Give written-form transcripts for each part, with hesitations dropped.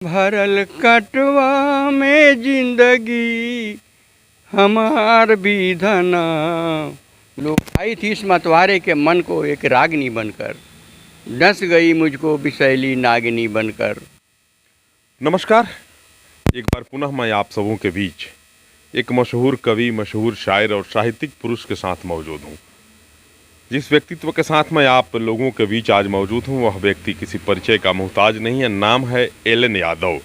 भरल कटवा में जिंदगी हमार विधना। लोग आई थी इस मतवारे के मन को एक रागनी बनकर, डस गई मुझको विषैली नागिनी बनकर। नमस्कार। एक बार पुनः मैं आप सबों के बीच एक मशहूर कवि, मशहूर शायर और साहित्यिक पुरुष के साथ मौजूद हूँ। जिस व्यक्तित्व के साथ मैं आप लोगों के बीच आज मौजूद हूँ वह व्यक्ति किसी परिचय का मोहताज नहीं है। नाम है एलन यादव,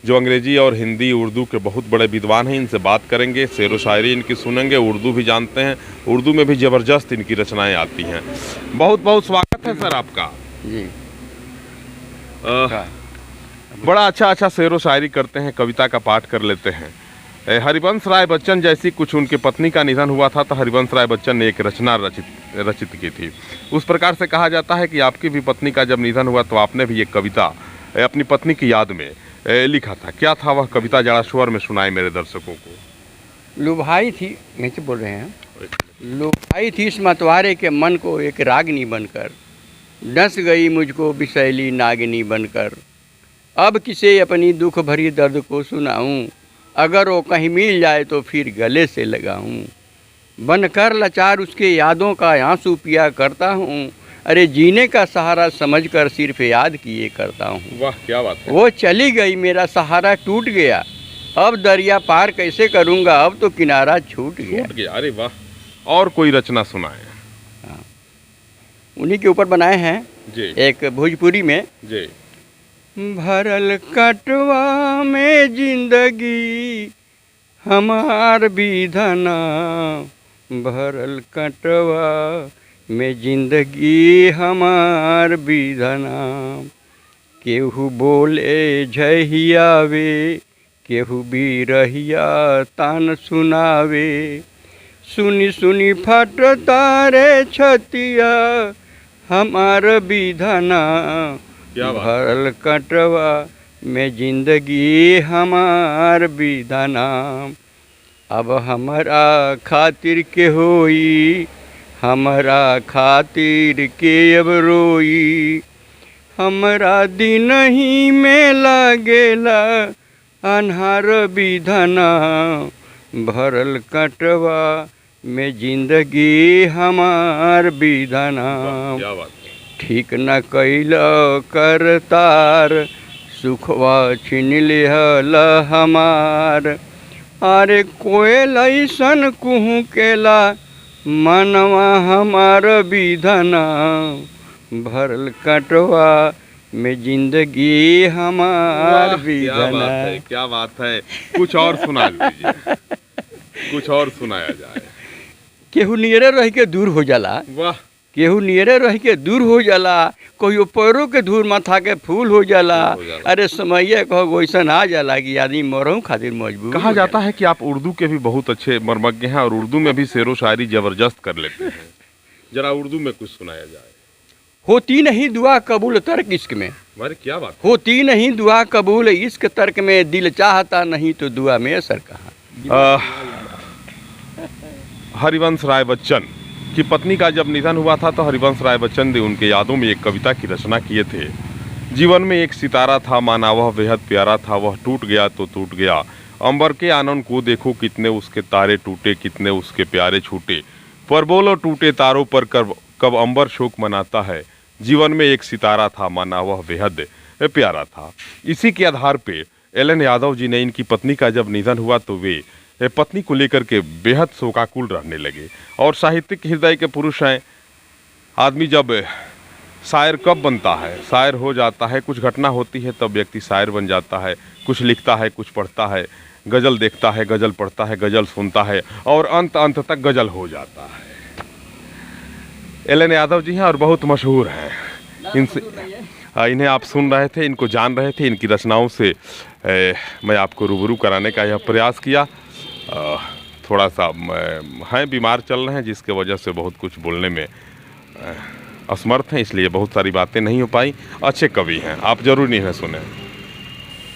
जो अंग्रेजी और हिंदी उर्दू के बहुत बड़े विद्वान हैं। इनसे बात करेंगे, शेर व शायरी इनकी सुनेंगे, उर्दू भी जानते हैं, उर्दू में भी ज़बरदस्त इनकी रचनाएं आती हैं। बहुत बहुत स्वागत है सर आपका जी। बड़ा अच्छा शेर व शायरी करते हैं, कविता का पाठ कर लेते हैं। हरिवंश राय बच्चन जैसी कुछ उनकी पत्नी का निधन हुआ था तो हरिवंश राय बच्चन ने एक रचना रचित की थी। उस प्रकार से कहा जाता है कि आपकी भी पत्नी का जब निधन हुआ तो आपने भी एक कविता अपनी पत्नी की याद में लिखा था। क्या था वह कविता? जरा स्वर में सुनाए मेरे दर्शकों को। लुभाई थी, यहीं से बोल रहे हैं, लुभाई थी इस मतवारे के मन को एक रागनी बनकर, डस गई मुझको विषैली नागिनी बनकर। अब किसे अपनी दुख भरी दर्द को सुनाऊं, अगर वो कहीं मिल जाए तो फिर गले से लगाऊं। बनकर लाचार उसके यादों का आंसू पिया करता हूँ, अरे जीने का सहारा समझकर सिर्फ याद किए करता हूँ। वाह क्या बात है। वो चली गई, मेरा सहारा टूट गया, अब दरिया पार कैसे करूँगा, अब तो किनारा छूट गया। अरे वाह। और कोई रचना सुनाए? हाँ, उन्हीं के ऊपर बनाए हैं जी। एक भोजपुरी में जी। भरल कटवा में जिंदगी हमार विधना, भरल कटवा में जिंदगी हमार विधना। केहू बोले झहियावे, केहू बिरहिया तान सुनावे, सुनी सुनी फट तारे छतिया हमार विधना। भरल कटवा में जिंदगी हमार विधना। अब हमारा खातिर के होई, हमारा खातिर के अब रोई, हमारा दिन ही में लागेला अन्हार विधना। भरल कटवा में जिंदगी हमार विधना। क्या बात। ठीक न कैल करतार, सुखवा छीन लेहल हमार। अरे कोयल ऐसन कुहू केला, मनवा हमार विधना। भरल कटवा में जिंदगी हमार विधना। क्या बात है। कुछ और सुना दीजिए, कुछ और सुनाया जाए। केहू नियरे रह के दूर हो जाला। वाह। केहू नियरे रह के दूर हो जाला, कोई पैरों के धूल माथा के फूल हो जाला। अरे समैया कहो वैसन आ जाला कि आदमी मरहूं खातिर मजबूर। कहा जाता है कि आप उर्दू के भी बहुत अच्छे मर्मज्ञ हैं और उर्दू में भी शेर व शायरी जबरदस्त कर लेते हैं। जरा उर्दू में कुछ सुनाया जाए। होती नहीं दुआ कबूल तर्क इश्क में। अरे क्या बात। होती नहीं दुआ कबूल इश्क तर्क में, दिल चाहता नहीं तो दुआ में असर कहाँ। हरिवंश राय बच्चन की पत्नी का जब निधन हुआ था तो हरिवंश राय बच्चन ने उनके यादों में एक कविता की रचना किए थे। जीवन में एक सितारा था, माना वह बेहद प्यारा था, वह टूट गया तो टूट गया। अंबर के आनंद को देखो, कितने उसके तारे टूटे, कितने उसके प्यारे छूटे। पर बोलो टूटे तारों पर कब अंबर शोक मनाता है। जीवन में एक सितारा था, माना वह बेहद प्यारा था। इसी के आधार पे एलन यादव जी ने, इनकी पत्नी का जब निधन हुआ तो वे पत्नी को लेकर के बेहद शोकाकुल रहने लगे। और साहित्यिक हृदय के पुरुष हैं। आदमी जब शायर कब बनता है? शायर हो जाता है, कुछ घटना होती है तब व्यक्ति शायर बन जाता है। कुछ लिखता है, कुछ पढ़ता है, गज़ल देखता है, गज़ल पढ़ता है, गज़ल सुनता है और अंत तक गज़ल हो जाता है। एलन यादव जी हैं और बहुत मशहूर हैं। इन्हें आप सुन रहे थे, इनको जान रहे थे। इनकी रचनाओं से मैं आपको रूबरू कराने का यह प्रयास किया। थोड़ा सा हैं, बीमार चल रहे हैं जिसके वजह से बहुत कुछ बोलने में असमर्थ हैं, इसलिए बहुत सारी बातें नहीं हो पाई। अच्छे कवि हैं, आप जरूर इन्हें सुनें।